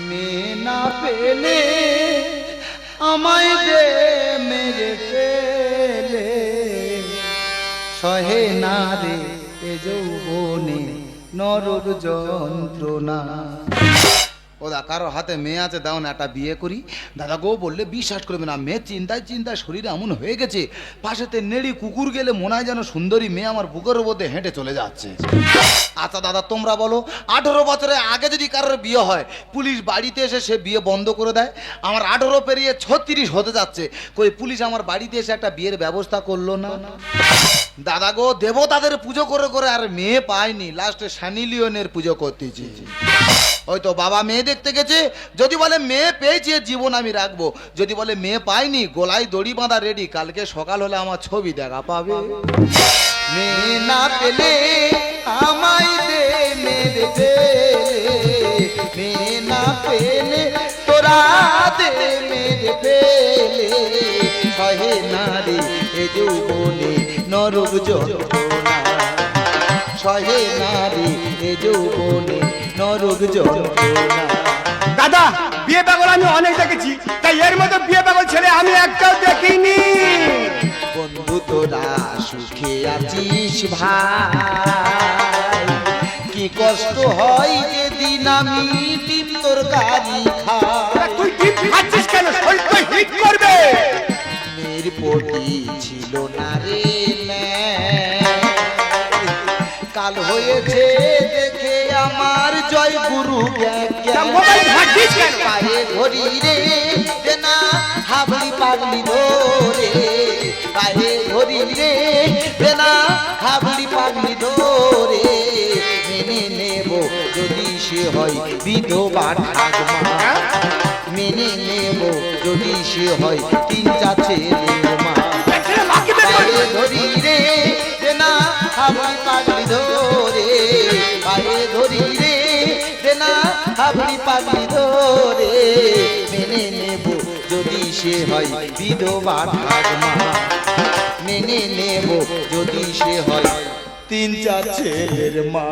মেয়ে না পেলে আমায় দে মেরে পেলে সহে না রে এ যৌবনে নরক যন্ত্রণা। ও দা কারো হাতে মেয়ে আছে, দাও না একটা বিয়ে করি। দাদা গো বললে বিশ্বাস করবে না, মেয়ে চিন্তায় চিন্তায় শরীরে এমন হয়ে গেছে, পাশেতে নেড়ি কুকুর গেলে মনে হয় যেন সুন্দরী মেয়ে আমার বুকের মধ্যে হেঁটে চলে যাচ্ছে। আচ্ছা দাদা তোমরা বলো, 18 বছরের আগে যদি কারোর বিয়ে হয়, পুলিশ বাড়িতে এসে সে বিয়ে বন্ধ করে দেয়। আমার 18 পেরিয়ে 36 হতে যাচ্ছে, কই পুলিশ আমার বাড়িতে এসে একটা বিয়ের ব্যবস্থা করলো না। দাদা গো দেবতাদের পুজো করে করে আর মেয়ে পাইনি, লাস্টে সানি লিওনের পুজো করতেছি। ওই তো বাবা মেয়ে দেখতে গেছে, যদি বলে মেয়ে পেয়েছি জীবন আমি রাখবো, যদি বলে মেয়ে পাইনি গলায় দড়ি বাঁধা রেডি, কালকে সকাল হলে আমার ছবি দেখা পাবে। মেয়ে না পেলে আমায় দে মেরে পেলে, মেয়ে না পেলে তোরা দে মেরে পেলে সহে না রে এ যৌবনে নরক যন্ত্রণা, সহে না রে এ যৌবনে নরক যন্ত্রণা। দাদা বিয়ে পাগল আমি অনেক দেখেছি, তাই এর মতো বিয়ে পাগল ছেলে আমি একটাও দেখিনি। বন্ধু তোরা সুখে আছিস ভাই, কি কষ্ট হয় যেদিন আমি ডিম তরকারি খাই। তুই ডিম খাচ্ছিস কেন? শরীর তো হিট করবে। মেয়ের প্রতি ছিল না রে কাল হয়েছে দেখে আমার জয় গুরু পায়ে ধরি রে না হাবলি পাগলি ধরে, পায়ে ধরি রে না হাবলি পাগলি ধরে, মেনে নেব যদি সে হয় বিধবা ঠাকুমা, মেনে নেব যদি সে হয় 3-4 ছেলের মা। পায়ে ধরি রে না হাবলি পাগলি ধরে, পায়ে ধরি রে না হাবলি পাগলি ধরে, মেনে নেব যদি সে হয় বিধবা ঠাকুমা, মেনে নেব যদি সে হয় 3-4 ছেলের মা।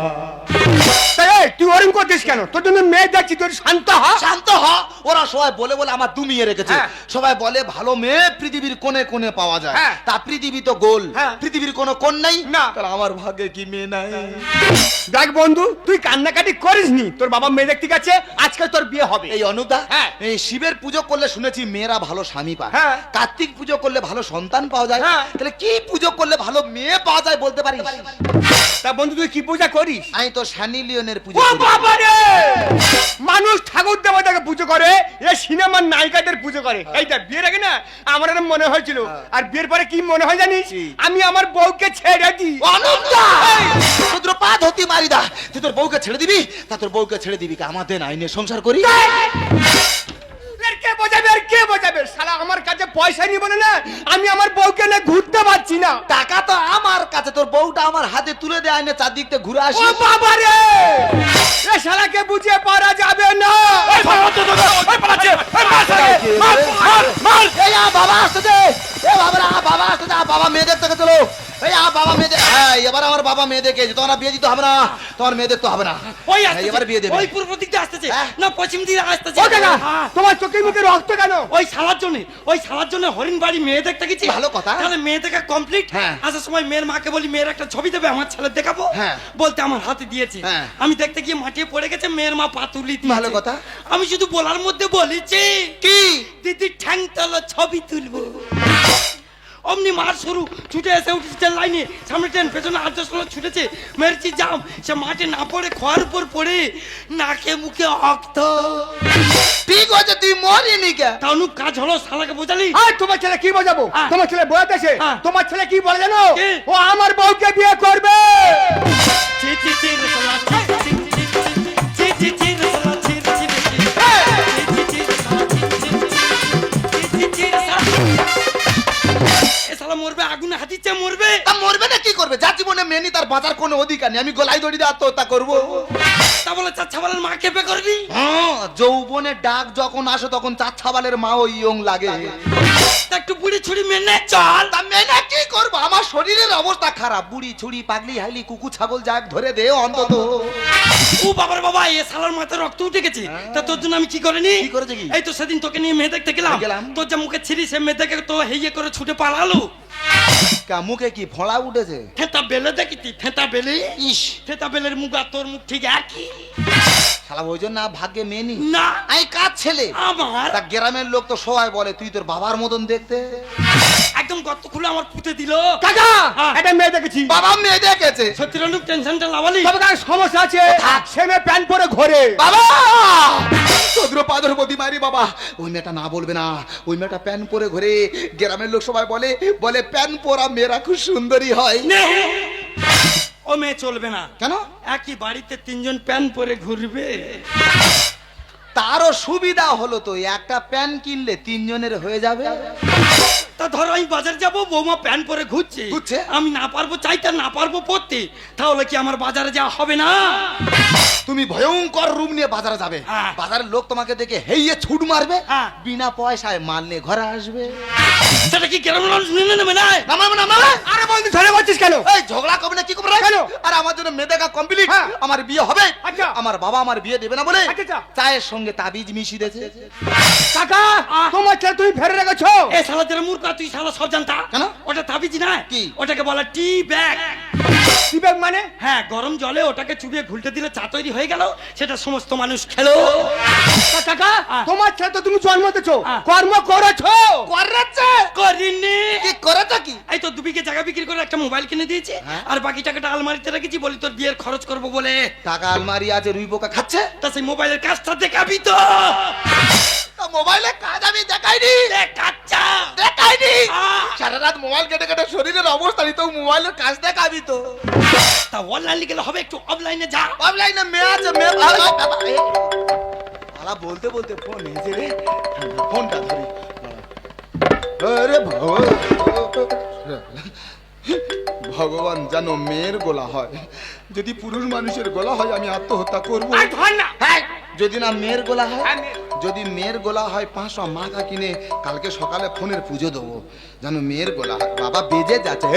তুই ওরম করছিস কেন? তোর জন্য মেয়ে দেখছি, তুই শান্ত হ। শান্ত হ। ওরা সবাই বলে বলে আমার দুমিয়ে রেখেছে। সবাই বলে ভালো মেয়ে পৃথিবীর কোণে কোণে পাওয়া যায়, তা পৃথিবী তো গোল, পৃথিবীর কোনো কোণ নাই না, তাহলে আমার ভাগ্যে কি মেয়ে নাই? দেখ বন্ধু তুই কান্নাকাটি করিস নি, তোর বাবা মেয়ে দেখতে গেছে, আজকে তোর বিয়ে হবে। এই অনুদা এই শিবের পুজো করলে শুনেছি মেয়েরা ভালো স্বামী পায়, কার্তিক পুজো করলে ভালো সন্তান পাওয়া যায়, তাহলে কি পুজো করলে ভালো মেয়ে পাওয়া যায় বলতে পারিস? তা বন্ধু তুই কি পূজা করিস? আমি তো সানি লিওনের পুজো ও করি। বাবা রে, মানুষ ঠাকুর দেবতাকে পুজো করে, এ সিনেমার নায়িকাদের পুজো করে। এইটা বিয়ের আগে না আমার এরকম মনে হয়েছিল, আর বিয়ের পরে কি মনে হয় জানিস? আমি আমার বউকে ছেড়ে দিই। অনুদা তোর পা ধরতি মারি দা, তুই তোর বউকে ছেড়ে দিবি, তা তোর বউকে ছেড়ে দিবি কি আমাদের আইনে সংসার করি? কে বোঝাবে আর কে বোঝাবে? শালা আমার কাছে পয়সা নিয়ে বলে না আমি আমার বউকে নিয়ে ঘুরতে পারছি না। টাকা তো আমার কাছে, তোর বউটা আমার হাতে তুলে দে, আইনে চারদিক থেকে ঘুরে আসি। ও বাবা রে, এ শালাকে বুঝিয়ে পারা যাবে না। বাবা আসতে, বাবা আসতে, বাবা মেয়ে দেখতে চলো। বাবা মেয়ে এবার আমার বাবা মেয়ে দেখে তোমার বিয়ে দিতে হবে না, তোমার মেয়ে দেখতে হবে না। ওই এবার বিয়ে দেবে। ওই পূর্ব দিক দিয়ে আসতেছে না পশ্চিম দিকে আসতেছে? তোমার চোখের মুখে রক্ত কেন? ওই শালার জন্য হরিণ বাড়ি মেয়ে দেখতে গেছি। ভালো কথা। তাহলে মেয়ে দেখা কমপ্লিট। আসার সময় মেয়ের মাকে বলি মেয়ের একটা ছবি দেবে, আমার ছেলে দেখাবো। বলতে আমার হাতে দিয়েছে, আমি দেখতে গিয়ে মাটিয়ে পড়ে গেছে, মেয়ের মা পাতুলি দিয়েছে। ভালো কথা। আমি শুধু বলার মধ্যে বলেছি কি দিদি ঠ্যাং তলা ছবি তুলবো। অমনি মার শুরু, ছুটে এসে উঠেছে লাইনে, সামনে ট্রেন, পেছনে 8-10 লোক ছুটেছে, মেরেছি জাম, সে মাঠে না পড়ে খোয়ার উপর পড়ে নাকে মুখে রক্ত। ঠিক আছে তুই মরিনি কে? তাহলে কাজ হলো, শালাকে বোঝালি? তোমার ছেলে কি বোঝাবো? তোমার ছেলে বোঝাতেছে। তোমার ছেলে কি বলে জানো? কি? ও আমার বউকে বিয়ে করবে। চি চি চি রে শালা, চি চি চি চি চি চি রে শালা, চি চি চি চি চি চি রে শালা, চি চি চি রে শালা। এ শালা মরবে, আগুনে হাতিচ্ছে মরবে। তা মরবে না কি করবে? যার জীবনে মেনি তার বাঁচার কোনো অধিকার নেই, আমি গলায় দড়ি দিয়ে আত্মহত্যা করবো। তা বলে চাচ্ছা বলের মা কেঁপে করবি? যৌবনের ডাক যখন আসে তখন চাচ্ছাবালের মাও ইয়ং লাগে। তা একটু বুড়ি ছুড়ি মেনে চল। তা মেনে কি করবো, আমার শরীরের অবস্থা খারাপ। বুড়ি ছুড়ি পাগলি হাইলি কুকু ছাগল যাক ধরে দে অন্তত। ও বাবার বাবা, এ শালার মাথায় রক্ত উঠে গেছে। তা তোর জন্য আমি কি করিনি? কি করেছে কি? এই তো সেদিন তোকে নিয়ে মেয়ে দেখতে গেলাম, তোর যা মুখে ছিঁড়ি সে মেয়ে দেখে তো হেইয়ে করে ছুটে পালালো। মুখে কি ফোঁড়া উঠেছে? ফেতা বেলে দেখিতি, ফেতা বেলে। ইস, ফেতা বেলের মুখ আর তোর মুখ ঠিক একই। শালা ওই জন্য ভাগ্যে মেয়ে নি। না আমি কাজ ছেলে। আমার তা গ্রামের লোক তো সবাই বলে তুই তোর বাবার মতন দেখতে। একদম গর্ত খুলে আমার পুঁতে দিল। কাকা হ্যাঁ। একটা মেয়ে দেখেছি। বাবা মেয়ে দেখেছে। সত্যি রনুক টেনশনটা লাভালি। তবে তার সমস্যা আছে, সে মেয়ে প্যান্ট পরে ঘোরে। বাবা চন্দ্র পাদর প্রতি মারি বাবা, ওই মেয়েটা না বলবে না। ওই মেয়েটা প্যান্ট পরে ঘোরে। গ্রামের লোক সবাই বলে বলে প্যান্ট পরা মেয়েরা খুব সুন্দরী হয়। নে, ও মেয়ে চলবে না। কেন? একই বাড়িতে তিনজন প্যান পরে ঘুরবে। তারও সুবিধা হলো তো, একটা প্যান্ট কিনলে তিনজনের হয়ে যাবে। তা ধরো আমি বাজার যাব, বৌমা প্যান পরে ঘুরছে, ঘুরছে? আমি না পারবো চাইতে, না পারবো পড়তে, তাহলে কি আমার বাজারে যাওয়া হবে না? তুমি ভয়ঙ্কর রূপ নিয়ে বাজারে যাবে। হ্যাঁ। বাজারের লোক তোমাকে দেখে হেইয়ে ছুট মারবে। হ্যাঁ। বিনা পয়সায় মাল নিয়ে ঘরে আসবে। সেটা কি গ্রামের মানুষ মেনে নেবে না? নামাবে নামাবে। আরে বন্ধু ধরে বলছিস কেন? এই ঝগড়া করবে না কি করবে? কেন? আর আমার জন্য মেয়েদেরকা কমপ্লিট। হ্যাঁ। আমার বিয়ে হবে। আচ্ছা। আমার বাবা আমার বিয়ে দেবে না বলে আচ্ছা। চায়ের সঙ্গে তাবিজ মিশিয়ে দিয়েছে। কাকা তোমার ছেলে তুমি ফেলে রেখেছো। এ শালা তেরা মূর্খ, তুই শালা সব জানতা। কেন? ওটা তাবিজ না, কি? ওটাকে বলে টি ব্যাগ। বিবেক মানে? হ্যাঁ, গরম জলে ওটাকে চুবিয়ে ঘুলটে দিলে চা তৈরি হয়ে গেল, সেটা সমস্ত মানুষ খেলো। কাকা তোমার ছেলে তো তুমি জন্ম দিয়েছো, হ্যাঁ। কর্ম করেছো। করেছে করিনি। কি করেছে কি? এই তো 2 বিঘে জায়গা বিক্রি করে একটা মোবাইল কিনে দিয়েছে, হ্যাঁ। আর বাকি টাকাটা আলমারিতে রেখেছি, বলি তোর বিয়ের খরচ করবো বলে। টাকা আলমারি আছে, রুই পোকা খাচ্ছে। তা সেই মোবাইলের কাজটা দেখাবি তো? তা মোবাইলে কাজ আমি দেখাইনি। দেখাচ্ছা। দেখাইনি। আহ। সারা রাত মোবাইল কেটে কেটে শরীরের অবস্থা নিত, মোবাইলের কাজ দেখাবি তো। তা অনলাইনে গেলে হবে, একটু অফলাইনে যা। অনলাইনে মেয়ে আছে, মেয়ে আলা বলতে বলতে ফোন এসে রে, ফোনটা ধরি। আরে ভগবান জানো মেয়ের গোলা হয়, যদি পুরুষ মানুষের গোলা হয় আমি আত্মহত্যা করবো। আর ধর না। হ্যাঁ, যদি না মেয়ের গোলা হয়, হ্যাঁ, মেয়ের। যদি মেয়ের গোলা হয় 500 মাথা কিনে কালকে সকালে ফোনের পুজো দেবো, জানো মেয়ের গোলা হয়। বাবা বেজে যাচ্ছে।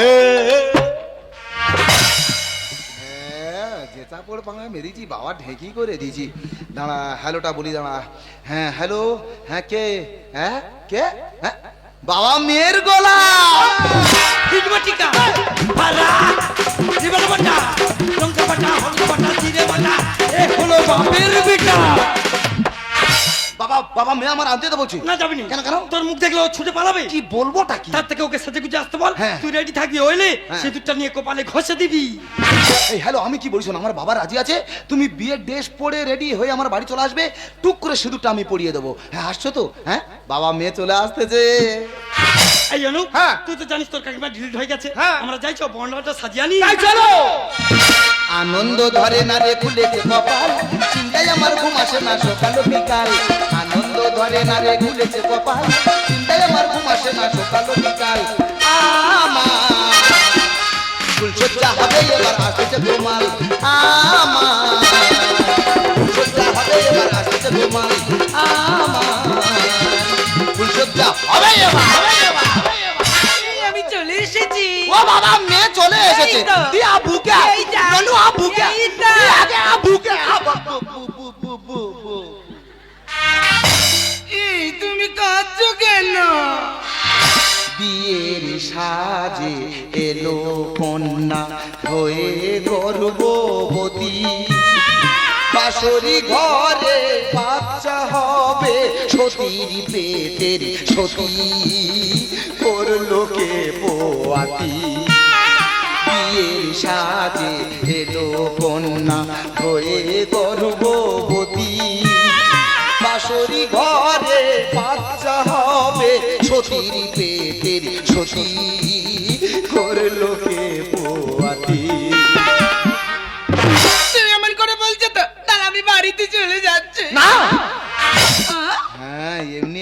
যে চাপড় পাঙা মেরেছি বাবা, ঢেকি করে দিয়েছি। দাঁড়া, হ্যালোটা বলি, দাঁড়া। হ্যাঁ হ্যালো, হ্যাঁ কে? হ্যাঁ কে? হ্যাঁ বাবা মেয়ের গোলা। ঠিক বাটিকা ভাড়া জীবন বাটা লঙ্কা বাটা হলুদ বাটা জিরে বাটা, এ হলো বাপের বেটা। বাবা বাবা মেয়ে আমার আনতে তো বলছি। না যাবি না। কেন কেন? তোর মুখ দেখলে ও ছুটে পালাবে। কি বলবোটা কি? তার থেকে ওকে সাথে গুজে আসতে বল। হ্যাঁ। তুই রেডি থাকবি, হইলে হ্যাঁ। সিঁদুরটা নিয়ে কপালে ঘষে দিবি। এই হ্যালো, আমি কি বলছি শোনো, আমার বাবা রাজি আছে। তুমি বিয়ের ড্রেস পরে রেডি হয়ে আমার বাড়ি চলে আসবে, টুক করে সিঁদুরটা আমি পরিয়ে দেবো। হ্যাঁ আসছো তো? হ্যাঁ বাবা মেয়ে চলে আসতেছে। এই জানো, হ্যাঁ। তুই তো জানিস তোর কাকিমা ডিলিট হয়ে গেছে। হ্যাঁ। আমরা যাইছো বন্ডাটা সাজিয়ে আনি। তাই চলো। আনন্দ ধরে না রে খুলেছে কপাল, চিন্তায় আমার ঘুম আসে না সকাল বিকাল। আনন্দ ধরে না রে খুলেছে কপাল, চিন্তায় আমার ঘুম আসে না সকাল বিকাল। আমার ফুলসজ্জা হবে এবার আসছে গোমাল। আমার ফুলসজ্জা হবে এবার আসছে গোমাল। আমার ফুলসজ্জা হবে এবার, হবে এবার, হবে এবার। আমি চলে এসেছি। ও বাবা মেয়ে চলে এসেছে। এই তো। তুই আবু কে? এই যা। ননু আবু কে? এই তো। তুই আগে আবু কে? এই তুমি কাঁদছো কেন? বিয়ের সাজে এলো কন্যা হয়ে গর্ভবতী, বাসরি ঘরে বাচ্চা হবে সতীর পেটের সতী, করলো কে পোয়াতি। বিয়ের সাজে এলো কন্যা হয়ে গর্ভবতী, বাসরি ঘরে বাচ্চা হবে সতীর পেটের সতী, করলো কে পোয়াতি। তুমি এমন করে বলছো তো, তাহলে আমি বাড়িতে চলে যাচ্ছি। না আহ? হ্যাঁ এমনি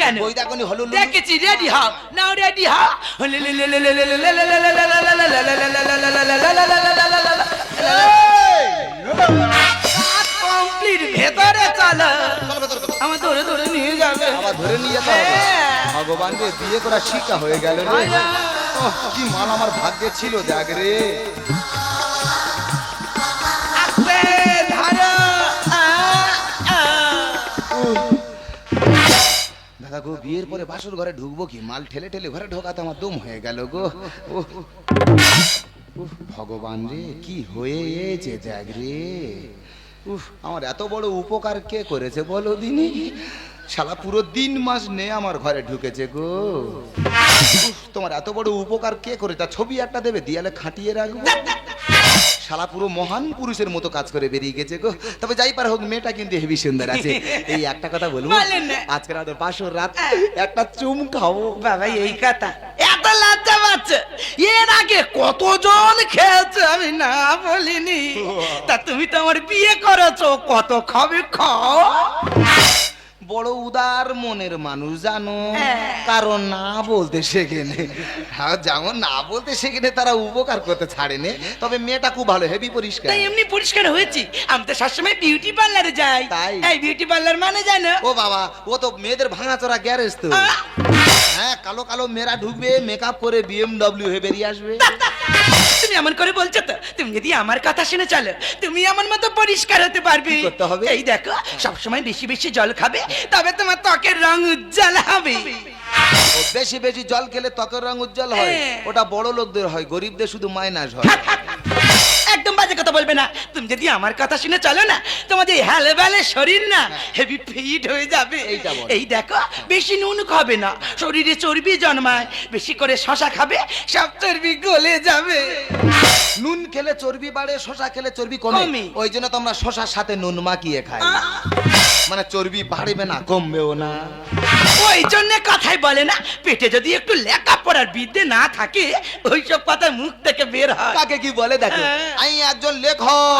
কেন ওই দেখো নি হলো দেখেছি রেডি হও নাও রেডি হও কমপ্লিট ভেতরে চলো আমার ধরে ধরে নিয়ে যাবে আবার ধরে নিয়ে যেতে হবে ভগবান রে বিয়ে করা শিক্ষা হয়ে গেল রে ওহ, কি মাল আমার ভাগ্যে ছিল দেখ রে আস্তে ধরো দাদা গো বিয়ের পরে বাসর ঘরে ঢুকবো কি মাল ঠেলে ঠেলে ঘরে ঢোকাতে আমার দম হয়ে গেল গো উহ, উহ, ভগবান রে কি হয়েছে দেখ রে উফ আমার এত বড় উপকার কে করেছে বলো দিনি শালা পুরো দিন মাস নে আমার ঘরে ঢুকেছে গো উফ, তোমার এত বড় উপকার কে করে তা ছবি একটা দেবে দিয়ালে খাটিয়ে রাখবো শালা পুরো মহান পুরুষের মতো কাজ করে বেরিয়ে গেছে গো তবে যাই পার হোক মেয়েটা কিন্তু হেভি সুন্দর আছে এই একটা কথা বলবো বলেন না। আজকে রাতে বাসর রাত একটা চুম খাবো বাবা এই কথা এত লজ্জা পাচ্ছে এর আগে কতজন খেয়েছে আমি না বলিনি তা তুমি তো আমার বিয়ে করেছো কত খাবে খাও বড় উদার মনের মানুষ জানো হ্যাঁ। কারণ না বলতে শেখেনে হ্যাঁ যেমন না বলতে শেখেনে তারা উপকার করতে ছাড়েনে তবে মেয়েটা খুব ভালো হেভি পরিষ্কার তাই এমনি পরিষ্কার হয়েছি আমি তো সবসময় বিউটি পার্লারে যাই তাই? এই বিউটি পার্লার মানে জানো ও বাবা ও তো মেয়েদের ভাঙাচোরা গ্যারেজ তো হ্যাঁ কালো কালো মেয়েরা ঢুকবে মেকআপ করে BMW হয়ে বেরিয়ে আসবে তুমি এমন করে বলছো তো তুমি যদি আমার কথা শুনে চলো তুমি আমার মতো পরিষ্কার হতে পারবে কি করতে হবে? এই দেখো সবসময় বেশি বেশি জল খাবে তবে তোমার ত্বকের রং উজ্জ্বল হবে ও বেশি বেশি জল খেলে ত্বকের রং উজ্জ্বল হয় হ্যাঁ। ওটা বড় লোকদের হয় গরিবদের শুধু মাইনাস হয় একদম বাজে কথা বলবে না তুমি যদি আমার কথা শুনে চলো না তোমাদের হেলে বেলে শরীর না হেভি ফিট হয়ে যাবে এইটা বলো। এই দেখো বেশি নুন খাবে না শরীরে চর্বি জন্মায় বেশি করে শশা খাবে সব চর্বি গলে যাবে নুন খেলে চর্বি বাড়ে শশা খেলে চর্বি কমে কমে। ওই জন্য তো আমরা শশার সাথে নুন মাখিয়ে খাই মানে চর্বি বাড়বে না কমবেও না ওই জন্য কথাই বলে না পেটে যদি একটু লেখাপড়ার বিদ্যে না থাকে ওইসব কথা মুখ থেকে বের হয় কাকে কি বলে দেখো হ্যাঁ। আমি একজন লেখক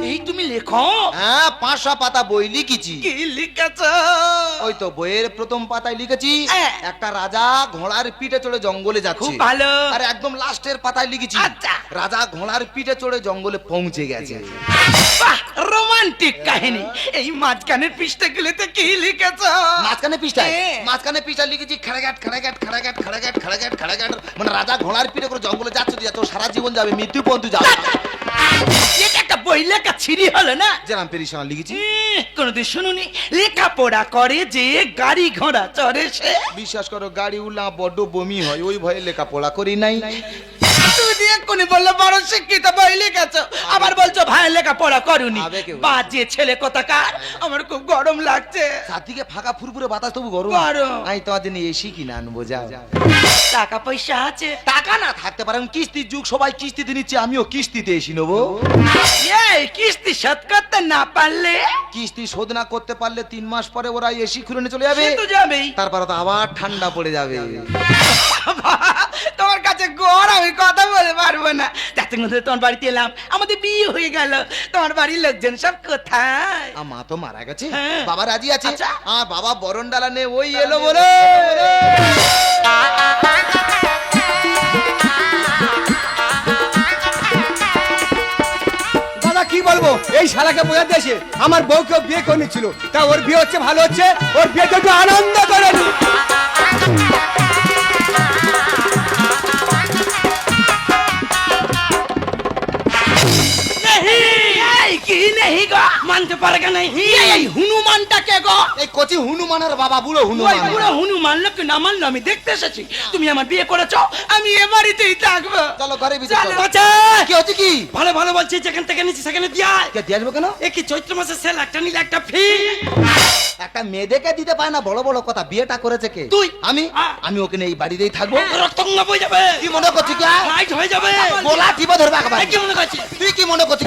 এই তুমি লেখো হ্যাঁ 500 পাতা বই লিখেছি কি লিখেছ ওই তো বইয়ের প্রথম পাতায় লিখেছি হ্যাঁ। একটা রাজা ঘোড়ার পিঠে চড়ে জঙ্গলে যাচ্ছে খুব ভালো। আর একদম লাস্টের পাতায় লিখেছি আচ্ছা। রাজা ঘোড়ার পিঠে চড়ে জঙ্গলে পৌঁছে গেছে বাহ রোমান্টিক কাহিনী এই মাঝখানের পৃষ্ঠাগুলোতে কি লিখেছ মাঝখানে পৃষ্ঠায় হ্যাঁ। মাঝখানে পৃষ্ঠায় লিখেছি খাড়াঘাট খাড়াঘাট খাড়াঘাট খাড়াঘাট খাড়াঘাট খাড়াঘাট মানে রাজা ঘোড়ার পিঠে করে জঙ্গলে যাচ্ছে তো সারা জীবন যাবে মৃত্যু পর্যন্ত যাবে এটা একটা বই লেখা ছিরি হলো না যেরাম পেরিসান লিখেছি কোনদিন শুনুনি লেখাপড়া করে যে গাড়ি ঘোড়া চড়ে সে বিশ্বাস করো গাড়ি উল্লা বড্ড বমি হয় ওই ভয়ে লেখাপড়া করি নাই তুমি দিয়ে কোনি বললো বড় শিক্ষিত বই লিখেছো আবার বলছো ভাই লেখাপড়া করুনি আবেগে বলে। বাজে ছেলে কোথাকার আমার খুব গরম লাগছে চারদিকে ফাঁকা ফুরফুরে বাতাস তবু গরম গরম। আমি তোমার জন্য এসি কিনে আনবো যাও টাকা পয়সা আছে টাকা না থাকতে পারেন কিস্তির যুগ সবাই কিস্তিতে নিচ্ছে আমিও কিস্তিতে এসি নেবো এই কিস্তি শোধ করতে না পারলে কিস্তি শোধ না করতে পারলে 3 মাস পরে ওরা এসি খুলে নিয়ে চলে যাবে সে তো যাবেই তারপরে তো আবার ঠান্ডা পড়ে যাবে তোমার কাছে গড় আমি কথা বলতে পারবো না যাতে মধ্যে তোমার বাড়িতে এলাম আমাদের বিয়ে হয়ে গেল তোমার বাড়ির লোকজন সব কোথায় মা তো মারা গেছে হ্যাঁ। বাবা রাজি আছে আচ্ছা। বাবা বরণ ডালা নে ওই এলো বলে দাদা কি বলবো এই শালাকে বোঝাতে এসে আমার বউকেও বিয়ে করে নিচ্ছিল তা ওর বিয়ে হচ্ছে ভালো হচ্ছে ওর বিয়েতে একটু আনন্দ করে নি नहीं এই কি नहीं গো আনতে পারে কেন এই হনুমানটা কে গো? এই কচি হনুমানের বাবা, বুড়ো ওই হনুমান। বুড়ো হনুমান লোক না মানলো, আমি দেখতে এসেছি। তুমি আমার বিয়ে করেছো, আমি এ বাড়িতেই থাকবো। চলো ঘরে বিজে চলো। বাচ্চা কি হচ্ছে কি? ভালো ভালো বলছি, যেখান থেকে নিচ্ছি সেখানে দিয়ে আয়। কে দিয়ে আসবো কেন? এ কি চৈত্র মাসের সেল, একটা নিলে একটা ফ্রি। একটা মেয়েদেরকে দিতে পারে না, বড় বড় কথা। বিয়েটা করেছে কে? তুই। আমি হ্যাঁ। আমি ওকে নিয়ে এই বাড়িতেই থাকবো। রক্তঙ্গা বই যাবে, কি মনে করছিস কি? লাইট হয়ে যাবে। গোলা টিপে ধরবে একেবারে। এই কি মনে করছিস? তুই কি মনে করছিস?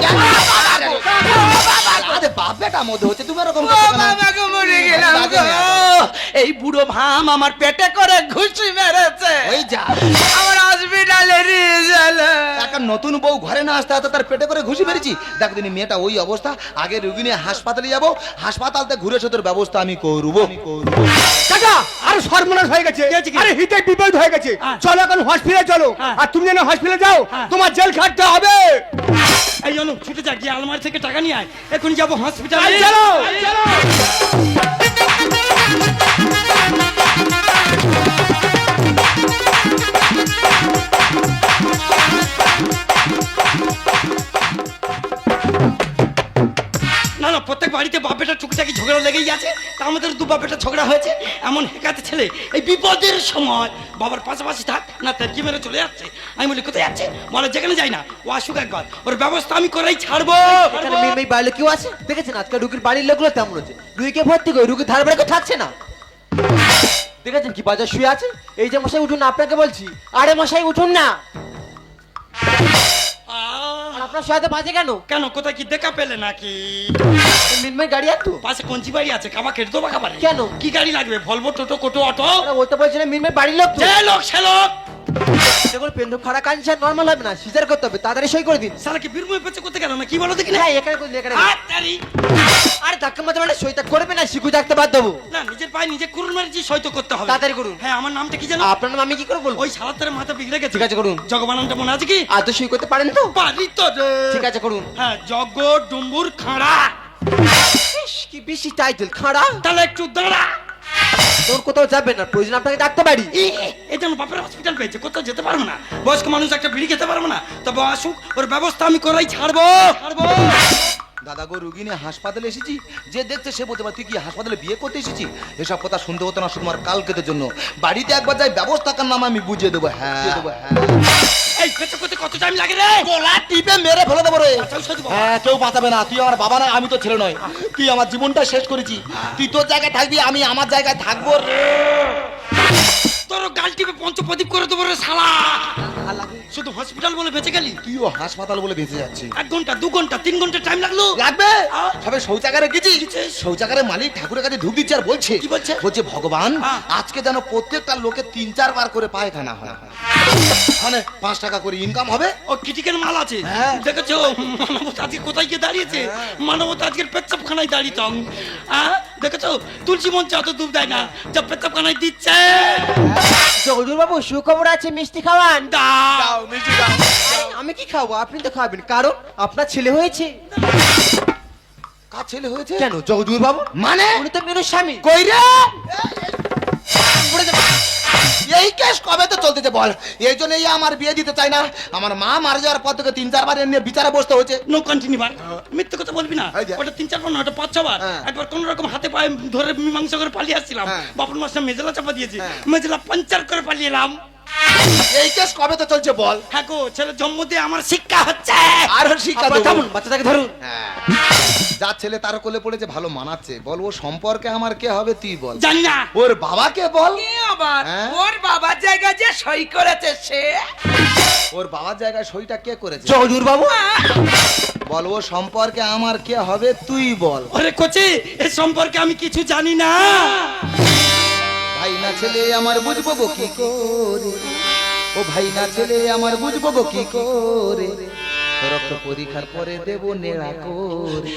আরে বাপ বেটা মধ্যে হচ্ছে, তুমি এরকম ও করছো কেন? বাবা গো, মরে গেলাম বাজে গো। মেয়ে। এই বুড়ো ভাম আমার পেটে করে ঘুষি মেরেছে। ওই যা, আমার হসপিটালে নিয়ে গেল। একটা নতুন বউ ঘরে না আসতে আসতে তার পেটে করে ঘুষি মেরেছি। দেখ দিনি মেয়েটা ওই অবস্থা, আগে রুগী নিয়ে হাসপাতালে যাবো, হাসপাতালতে ঘুরে সে ব্যবস্থা আমি করবো। কাকা আর সর্বনাশ হয়ে গেছে, আরে হিতে বিপদ হয়ে গেছে। হ্যাঁ। চলো এখন হসপিটালে চলো। হ্যাঁ। আর তুমি যেন হসপিটালে যাও, হ্যাঁ। তোমার জেল খাটতে হবে। এই জন্য ছুটে যা, গিয়ে আলমারি থেকে টাকা নিয়ে আয়, এখন যাবো হসপিটালে। আয় চলো। না না, প্রত্যেক বাড়িতে বাপেটা টুকটাকি ঝগড়া লেগেই আছে, তা আমাদের দু বাপেটা ঝগড়া হয়েছে। এমন হেকাতে ছেলে এই বিপদের সময় বাবার পাশাপাশি থাক না, তার কি মেরে চলে যাচ্ছে। আমি বলি কোথায় যাচ্ছে, বলে যেখানে যাই না, ও আসুক একবার, ওর ব্যবস্থা আমি করেই ছাড়বো। এখানে মেয়ে বাড়ির কেউ আছে দেখেছেন? আজকে রুগীর বাড়ির লোকগুলো তেমন হচ্ছে, রুগীকে ভর্তি করে রুগীর ধার বাড়ি কেউ থাকছে না। দেখেছেন কি বাজার শুয়ে আছে? এই যে মশাই উঠুন না, আপনাকে বলছি। আরে মশাই উঠুন না, আর আপনার শুয়ে বাজে কেন? কেন, কোথায় কি দেখা পেলে নাকি? মিনমাই গাড়ি আর তো পাশে কঞ্চি বাড়ি আছে, খাবার কেটে দেবো খাবার। কেন? কি গাড়ি লাগবে? ভলভো, টোটো, কোটো, অটো? ওইটা বলছিলেন মিনমাই বাড়ির লোক তো। যে লোক সে লোক। যেগুলো পেন্ডু খাড়া কাঞ্চার নর্মাল হবে না, সিজার করতে হবে, তাড়াতাড়ি সই করে দিন। সালাকে বীরভূমে পেছে করতে গেল না, কি বলো দেখি না? হ্যাঁ এখানে করে দিন, এখানে। আরে আরে ধাক্কা মারতে মানে সইটা করবে না, শিখু থাকতে বাদ দেবো। না, নিজের পায়ে নিজে কুরুন মারিছি, সই তো করতে হবে। তাড়াতাড়ি করুন। হ্যাঁ, আমার নামটা কি জানো? আপনার নাম আমি কি করে বলবো? ওই সালাতের মাথা বিগড়ে গেছে। ঠিক আছে করুন। জগবানানটা মনে আছে কি? আর তো সই করতে পারেন তো? পারি তো রে। ঠিক আছে করুন। হ্যাঁ, জগ ডুম্বুর খাড়া। ইস, কি বেশি টাইটেল, খাড়া। তাহলে একটু দাঁড়া। তোর কোথাও যাবে না, প্রয়োজন আপনাকে ডাকতে পারি। এটা আমার বাপের হসপিটাল পেয়েছে, কোথাও যেতে পারবো না। বয়স্ক মানুষ একটা বিড়ি খেতে পারবো না, তবে আসুক, ওর ব্যবস্থা আমি করাই ছাড়বো। দাদা গো, রুগী নিয়ে হাসপাতালে এসেছি, যে দেখছে সে বলতে পারে তুই কি হাসপাতালে বিয়ে করতে এসেছি? এসব কথা শুনতে হতো না শুধু আমার কালকের জন্য। বাড়িতে একবার যাই, ব্যবস্থা কার নাম আমি বুঝিয়ে দেবো। হ্যাঁ এই পেছে করতে কত টাইম লাগে রে? গোলা টিপে মেরে ফেলে দেবো রে। আচ্ছা, সত্যি বাবা। হ্যাঁ, কেউ বাঁচাবে না। তুই আমার বাবা না, আমি তো ছেলে নয়। তুই আমার জীবনটা শেষ করেছি। তুই তোর জায়গায় থাকবি, আমি আমার জায়গায় থাকবো রে। তোর গাল টিপে পঞ্চপ্রদীপ করে দেবো রে শালা। শুধু হসপিটাল বলে বেঁচে গেলি। তুইও হাসপাতাল বলে বেঁচে যাচ্ছি। 1 ঘন্টা 2 ঘন্টা 3 ঘন্টা টাইম লাগলো। লাগবে। আহ? সবে শৌচাগারে গেছি, শৌচাগারে মালিক ঠাকুরের কাছে ধূপ দিচ্ছে আর বলছে কি বলছে? বলছে ভগবান হ্যাঁ। আজকে যেন প্রত্যেকটা লোকে 3-4 বার করে পায়খানা হয়, মানে 5 টাকা করে ইনকাম হবে। ও ক্রিটিক্যাল মাল আছে। হ্যাঁ। দেখেছো মানবতা আজকে কোথায় গিয়ে দাঁড়িয়েছে? মানবতা আজকের পেচ্ছাপখানায় দাঁড়িয়ে। দেখেছো তুলসী মঞ্চে অত দুধ দেয় না, যা পেচ্ছাপখানায় দিচ্ছে। জগদুর বাবু সুখবর আছে, মিষ্টি খাওয়ান। দাও। মিষ্টি দাও। আমি কি খাবো? আপনি তো খাবেন, কারণ আপনার ছেলে হয়েছে। কার ছেলে হয়েছে? কেন জগদুর বাবু? মানে উনি তো মেনুর স্বামী। কই রে? পড়ে যাবে। এই কেস কবে তো চলতেছে বল? এই জন্যই আমার বিয়ে দিতে চাই না। আমার মা মারা যাওয়ার পর থেকে 3-4 বার এনে বিচারে বসতে হয়েছে। নো কন্টিনিউ বার। মিথ্যে কথা বলবি না। এই যে। ওটা 3-4 বার না, ওটা 5-6 বার। হ্যাঁ। একবার কোন রকম হাতে পায়ে ধরে মীমাংসা করে পালিয়ে আসছিলাম। হ্যাঁ। বাপন মাস্টার মেজেলা চাপা দিয়েছে, হ্যাঁ। মেজেলা পাঞ্চার করে পালিয়ে এলাম। এই কেস কবে তো চলছে বল? হ্যাঁ গো, ছেলে জন্ম দিয়ে আমার শিক্ষা হচ্ছে। আর শিক্ষা আপনারা দেবো। থামুন, বাচ্চাটাকে ধরুন। হ্যাঁ। যার ছেলে তার কোলে পড়েছে ভালো মানাচ্ছে। বল ও সম্পর্কে আমার কে হবে তুই বল? জানি না। ওর বাবাকে বল। কে আবার? হ্যাঁ? ওর বাবার জায়গায় যে সই করেছে সে। ওর বাবার জায়গায় সইটা কে করেছে? জগদুর বাবু, বল ও সম্পর্কে আমার কে হবে তুই বল? ওরে কোচি, এ সম্পর্কে আমি কিছু জানি না। ভাই না ছেলে আমার বুঝবো গো কি করে? ও ভাই না ছেলে আমার বুঝবো গো কি করে? রক্ত পরীক্ষার পরে দেব নেড়া করে।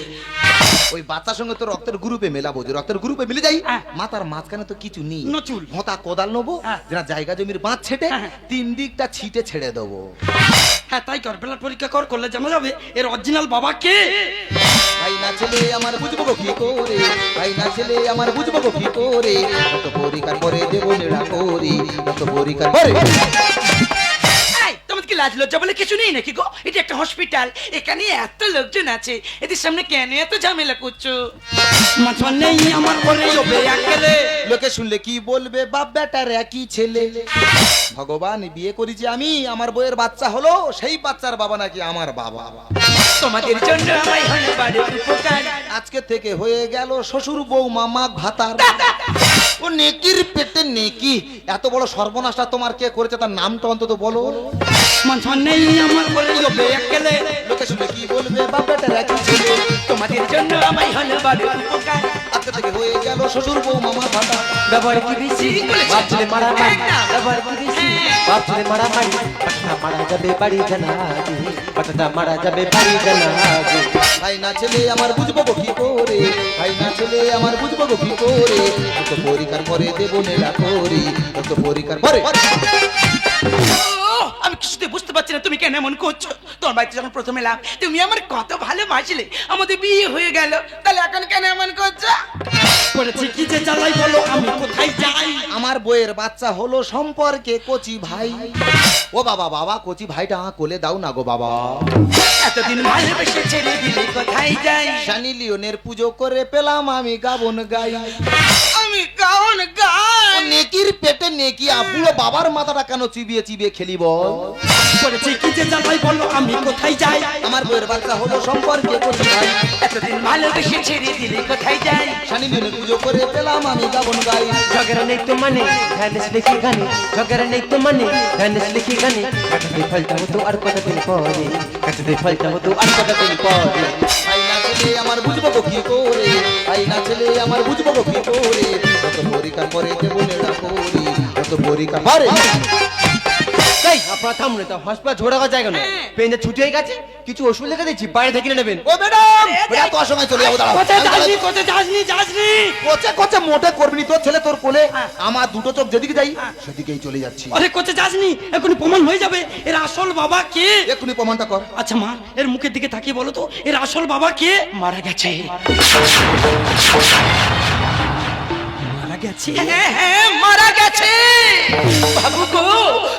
ওই বাচ্চার সঙ্গে তো রক্তের গ্রুপে মেলাবো, যে রক্তের গ্রুপে মিলে যাই। হ্যাঁ। মাথার মাঝখানে তো কিছু নেই, নচুল। ভোঁতা কোদাল নেবো, হ্যাঁ। যেটা জায়গা জমির বাঁধ ছেটে হ্যাঁ। 3 দিকটা ছিটে ছেড়ে দেবো। হ্যাঁ তাই কর, ব্লাড পরীক্ষা কর, করলে জানা যাবে এর অরিজিনাল বাবা কে। ভাই না ছেলে আমার বুঝবো গো কি করে? ভাই না ছেলে আমার বুঝবো গো কি করে? রক্ত পরীক্ষার পরে দেব নেড়া করে, রক্ত পরীক্ষার পরে। এই, তোমার কি লাজ লজ্জা বলে কিছু নেই নাকি গো? এটা একটা হসপিটাল, এখানে এত লোকজন আছে, এদের সামনে কেন এত ঝামেলা করছো? মাঝমান নেই আমার ঘরে লোবে একেলে লোকে শুনলে কি বলবে, বাপ বেটার একই ছেলে। ভগবান বিয়ে করেছি আমি, আমার বইয়ের বাচ্চা হলো, সেই বাচ্চার বাবা নাকি আমার বাবা। তোমাদের জন্য আমায় হলো বড় উপকার। আজকে থেকে হয়ে গেল শ্বশুর বউ মামা ভাতার। ও নেকির পেটে নেকি, এত বড় সর্বনাশটা তোমার কে করেছে তার নামটা অন্তত বলো। মাঝমান নেই আমার ঘরে লোবে একেলে লোকে শুনলে কি বলবে, বাপ বেটার একই ছেলে। তোমাদের জন্য আমায় হলো বড় উপকার। আজকে থেকে হয়ে গেল শ্বশুর বউ মামা ভাতার। ব্যবহার কি বেশি বাপ ছেলে মারামারি, ব্যবহার কি বেশি বাপ ছেলে মারামারি। পাটনা মারা যাবে বাড়ি জানা আগে, পাটনা মারা যাবে বাড়ি জানা আগে। ভাই না ছেলে আমার বুঝবো গো কি করে, ভাই না ছেলে আমার বুঝবো গো কি করে। তো পরীক্ষার পরে দেবো নেলা করি, তো পরীক্ষার পরে। আমি কিছুতে বুঝতে পারছি না তুমি কেন এমন করছো। তোমার বাড়িতে যখন প্রথমে এলাম তুমি আমার কত ভালোবাসলে, আমাদের বিয়ে হয়ে গেল, তাহলে এখন কেন এমন করছো? করেছি কি যে জ্বালাই বলো আমি কোথায় যাই। আমার বইয়ের বাচ্চা হলো সম্পর্কে কচি ভাই। ও বাবা বাবা, কচি ভাইটা কোলে দাও না গো বাবা। এতদিন ভালোবেসে ছেড়ে দিলে কোথায় যাই? সানি লিওনের পুজো করে পেলাম আমি গাবন গাই। আমি গাউন ও গাই। নেকির পেটে নেকি, বুড়ো বাবার মাথাটা কেন চিবিয়ে চিবিয়ে খেলি বল। করেছি কি যে জ্বালাই বলো আমি কোথায় যাই। আমার বইয়ের বাচ্চা হলো সম্পর্কে কচি ভাই। এতদিন ভালোবেসে ছেড়ে দিলে কোথায় যাই? সানি লিওনের পুজো করে পেলাম আমি গাবন গাই। ঝগড়া নেই তো মানে ধ্যানেশ লিখি গানে, ঝগড়া নেই তো মানে ধ্যানেশ লিখি গানে। কাটতে ফলটা হতো আর কতদিন পরে, কাটতে ফলটা হতো আর কতদিন পরে। ভাই না ছেলে আমার বুঝবো গো কি করে, ভাই না ছেলে আমার বুঝবো গো কি করে। কত পরীক্ষার পরে দেবো নেলা করি, কত পরীক্ষার পরে। এই আপনারা থামুন, তো হসপিটাল ঝোড়া করার জায়গা নয়। পেনটা ছুটি হয়ে গেছে, কিছু ওষুধ লিখে দিচ্ছি, বাইরে থেকে কিনে নেবেন। ও ম্যাডাম, বেটা তো সময় চলে যাবো, দাঁড়াও। কোথায় যাসনি কোথায় যাসনি যাসনি। কোচে কোচে মোটে করবি নি, তোর ছেলে তোর কোলে। আমার দুটো চোখ যেদিকে যাই সেদিকেই চলে যাচ্ছি। আরে কোথায় যাসনি, এখনই প্রমাণ হয়ে যাবে এর আসল বাবা কে। এক্ষুনি প্রমাণটা কর। আচ্ছা মা, এর মুখের দিকে তাকিয়ে বলো তো এর আসল বাবা কে। মারা গেছে। মারা গেছে। হ্যাঁ হ্যাঁ মারা গেছে। বাবু গো,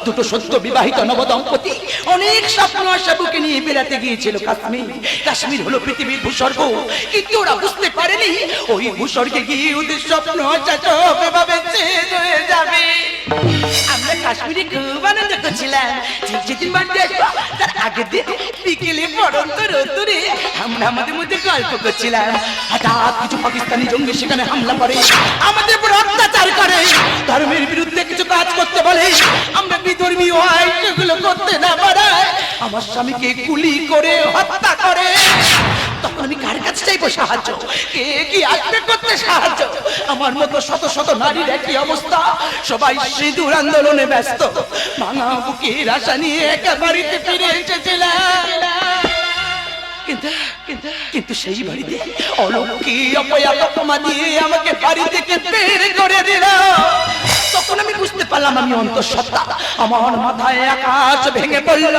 দুটো সদ্য বিবাহিত নবদম্পতি অনেক স্বপ্ন আশা বুকে নিয়ে বেড়াতে গিয়েছিল কাশ্মীর। কাশ্মীর হলো পৃথিবীর ভূস্বর্গ, কিন্তু ওরা বুঝতে পারেনি ওই ভূস্বর্গে গিয়ে ওদের স্বপ্ন আশা সব এভাবে শেষ হয়ে যাবে। আমরা কাশ্মীরে খুব আনন্দ করছিলাম, ঠিক যেদিন বাড়ি আসবো তার আগের দিন বিকেলে পড়ন্ত রোদ্দুরে আমরা আমাদের মধ্যে গল্প করছিলাম। হঠাৎ কিছু পাকিস্তানি জঙ্গি সেখানে হামলা করে, আমাদের উপর অত্যাচার করে, ধর্মের বিরুদ্ধে কিছু কাজ করতে বলে। আমরা বিধর্মী হয় সেগুলো করতে না পারায় আমার স্বামীকে গুলি করে হত্যা করে। তখন আমি কার কাছে চাইবো সাহায্য? কে কি আসবে করতে সাহায্য? আমার মতো শত শত নারীর একই অবস্থা, সবাই সিঁদুর আন্দোলনে ব্যস্ত। ভাঙা বুকের আশা নিয়ে একা বাড়িতে ফিরে এসেছিলাম, কিন্তু কিন্তু কিন্তু সেই বাড়িতে অলৌকি অপয়া দিয়ে আমাকে বাড়ি থেকে বের করে দিল। তখন আমি বুঝতে পারলাম আমি অন্তঃসত্ত্বা, আমার মাথায় আকাশ ভেঙে পড়ল।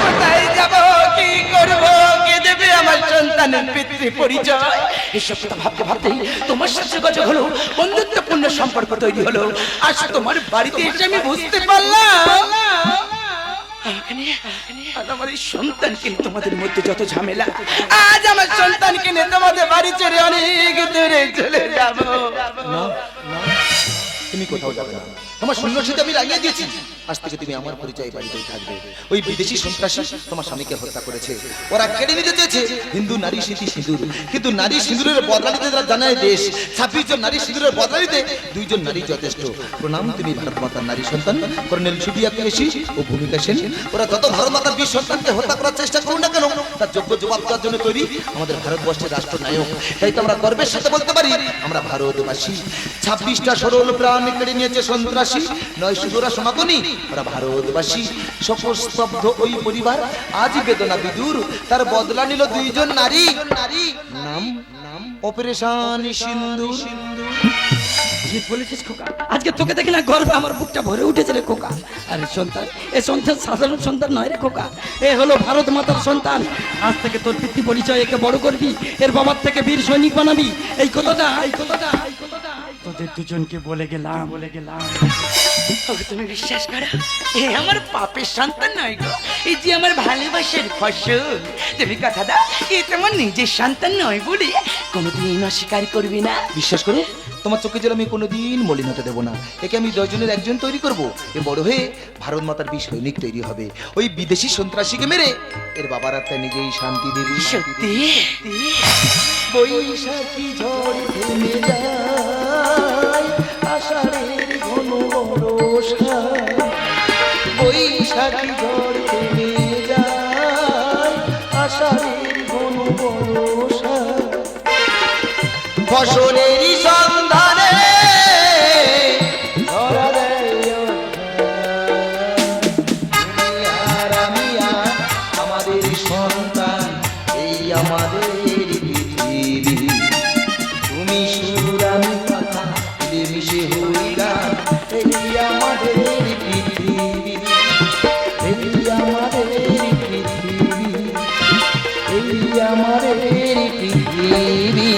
কোথায় যাব, কি করব, কে দেবে আমার সন্তানের পিতৃ পরিচয়? এসব কথা ভাবতে ভাবতে তোমার সাথে যোগাযোগ হলো, বন্ধুত্বপূর্ণ সম্পর্ক তৈরি হলো। আজ তোমার বাড়িতে এসে আমি বুঝতে পারলাম আজ আমার এই সন্তানকে নিয়ে তোমাদের মধ্যে যত ঝামেলা, আজ আমার সন্তানকে নিয়ে তোমাদের বাড়ি ছেড়ে অনেক দূরে চলে যাব। তুমি কোথাও যাবে না, তোমার সন্ন্যাসীতে আমি রাগিয়ে দিয়েছি। আজ থেকে তুমি আমার পরিচয় বাড়িতেই থাকবে। ওই বিদেশি সন্ত্রাসী তোমার স্বামীকে হত্যা করেছে, ওরা কেড়ে নিতে চেয়েছে হিন্দু নারী স্মৃতি সিঁদুর, কিন্তু নারী সিঁদুরের বদলা নিতে যারা জানায় দেশ, 26 জন নারী সিঁদুরের বদলা নিতে 2 জন নারী যথেষ্ট। প্রণাম, তুমি ভারত মাতার নারী সন্তান কর্নেল সুবিয়া পেশি ও ভূমিকা সেন। ওরা যত ভারত মাতার বীর সন্তানকে হত্যা করার চেষ্টা করুন না কেন, তার যোগ্য জবাব দেওয়ার জন্য তৈরি আমাদের ভারতবর্ষের রাষ্ট্রনায়ক। তাই তো আমরা গর্বের সাথে বলতে পারি আমরা ভারতবাসী। 26টা সরল প্রাণ কেড়ে নিয়েছে সন্ত্রাসী, নয় শুধু ওরা সনাতনী, ওরা ভারতবাসী। শোকস্তব্ধ ওই পরিবার আজ বেদনা বিদুর, তার বদলা নিল 2 জন নারী। নাম নাম অপারেশন সিন্দুর। ঠিক বলেছিস খোকা, আজকে তোকে দেখি না গর্বে আমার বুকটা ভরে উঠেছে রে খোকা। আরে সন্তান, এ সন্তান সাধারণ সন্তান নয় রে খোকা, এ হলো ভারত মাতার সন্তান। আজ থেকে তোর পিতৃ পরিচয় একে বড় করবি, এর বাবার থেকে বীর সৈনিক বানাবি। এই কথাটা তোর ওদের দুজনকে বলে গেলাম ওকে তুমি বিশ্বাস করো এ আমার পাপের সন্তান নয় গো, এই যে আমার ভালোবাসার ফসল। তুমি কথা দাও এ তোমার নিজের সন্তান নয় বলে কোনোদিন অস্বীকার করবি না। বিশ্বাস করো তোমার চোখে জল আমি কোনোদিন মলিন হতে দেবো না। একে আমি 10 জনের একজন তৈরি করব। এ বড় হয়ে ভারত মাতার বীর সৈনিক তৈরি হবে। ওই বিদেশি সন্ত্রাসীকে মেরে এর বাবার আত্মা নিজেই শান্তি দেবে। সত্যি বৈশাখী ঝড় থেমে যায়, আষাঢ়ের ঘন বর্ষা। বৈশাখী ঝড় থেমে যায়, আষাঢ়ের ঘন বর্ষা। ফসলেরই সন্ধানে ধরা দেয় তুমি আর আমি আর আমাদের সন্তান, এই আমাদের পৃথিবী। তুমি সুর আমি কথা মিশে হই গান, এই আমাদের পৃথিবী, এই আমাদের পৃথিবী, এই আমাদের পৃথিবী।